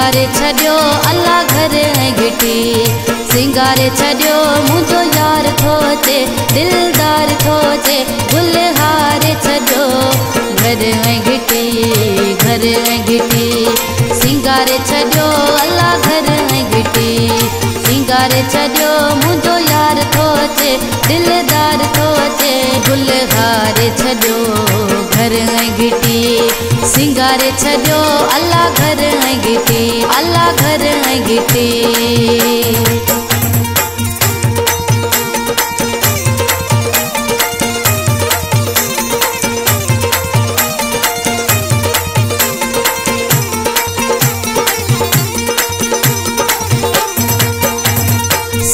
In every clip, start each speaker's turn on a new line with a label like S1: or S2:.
S1: सिंगारे छॾियो अल्लाह घर ऐं गिटी। सिंगारे छॾियो मुंहिंजो यार थो अचे दिलदार थो अचे गुल हारे छॾियो घर ऐं गिटी घर ऐं गिटी। सिंगारे छॾियो अल्लाह घर ऐं गिटी। सिंगारे छॾियो मुंहिंजो यार थो अचे दिलदार थो अचे गुल हारे छॾियो घर ऐं गिटी। सिंगारे छॾियो अल्लाह घर ऐं गिटी अल्लाह घर ऐं गिटी।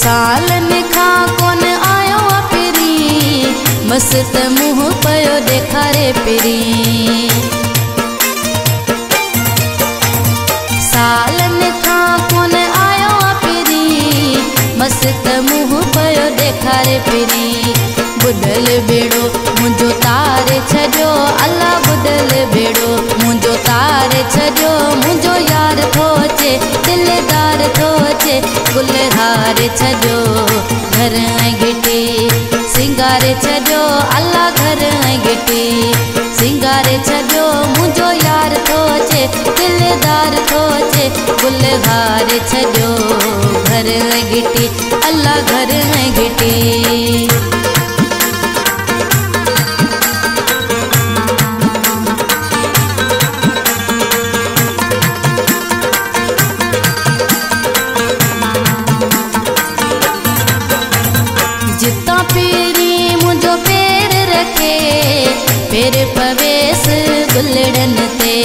S1: सालनि खां कोन आयो आहे पिरी मस्त मुंहुं पियो ॾेखारे पिरी। सालनि खां कोन आयो आहे पिरी मस्त मुंहुं पियो ॾेखारे पिरी। बुॾल बेड़ो मुंहिंजो तारे छॾियो अल्लाह बुॾल बेड़ो मुंहिंजो तारे छॾियो मुंहिंजो यार थो अचे दिलदार थो अचे गुल हारे छॾियो घर ऐं गिटी। सिंगारे छॾियो अल्लाह घर ऐं गिटी। सिंगारे छॾियो मुंहिंजो यार थो अचे दिलदार थो अचे गुल हारे छॾियो घर ऐं गिटी अल्लाह घर ऐं गिटी। जितां पेरी मुंहिंजो पेर रखे पेर पवेस गुलड़न ते।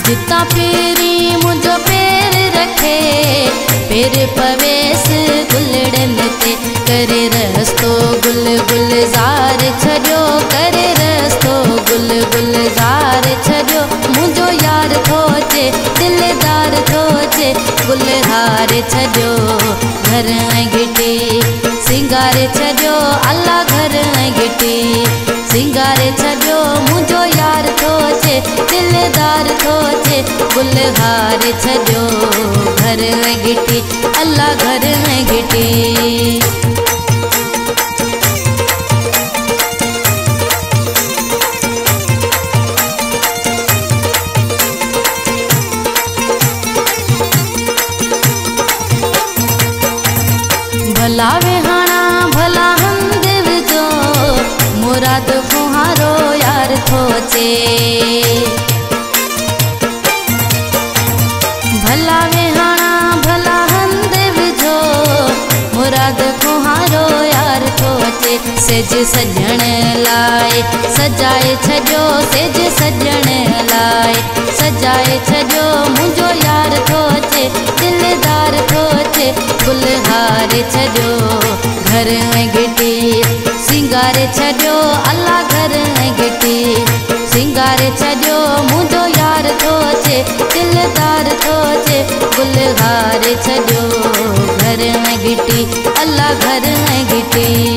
S1: जितां पेरी मुंहिंजो पेर रखे पेर पवेस गुलड़न ते। करे रस्तो गुल गुलज़ार छॾियो करे रस्तो गुल गुलज़ार छॾियो मुंहिंजो यार थो अचे दिलदार थो अचे गुल हारे छॾियो घर ऐं गिटी। सिंगारे छॾियो अल्लाह घर ऐं गिटी। सिंगारे छॾियो मुंहिंजो यार थो अचे दिलदार थो अचे गुल हारे छॾियो घर ऐं गिटी अल्लाह घर ऐं गिटी। भला वेहाणा भला हंध विझो मुराद फुहारो यार थो अचे। भला वेहाणा भला हंध विझो मुराद फुहारो यार थो अचे। सेज सजण लाइ सजाए छॾियो सेज सजण लाइ सजाए छॾियो मुंहिंजो यार थो अचे दिलदार थो अचे गुल हारे छॾियो घर ऐं गिटी। सिंगारे छॾियो अल्लाह घर ऐं गिटी। सिंगारे छॾियो मुंहिंजो यार थो अचे दिलदार थो अचे गुल हारे छॾियो घर ऐं गिटी अल्लाह घर ऐं गिटी।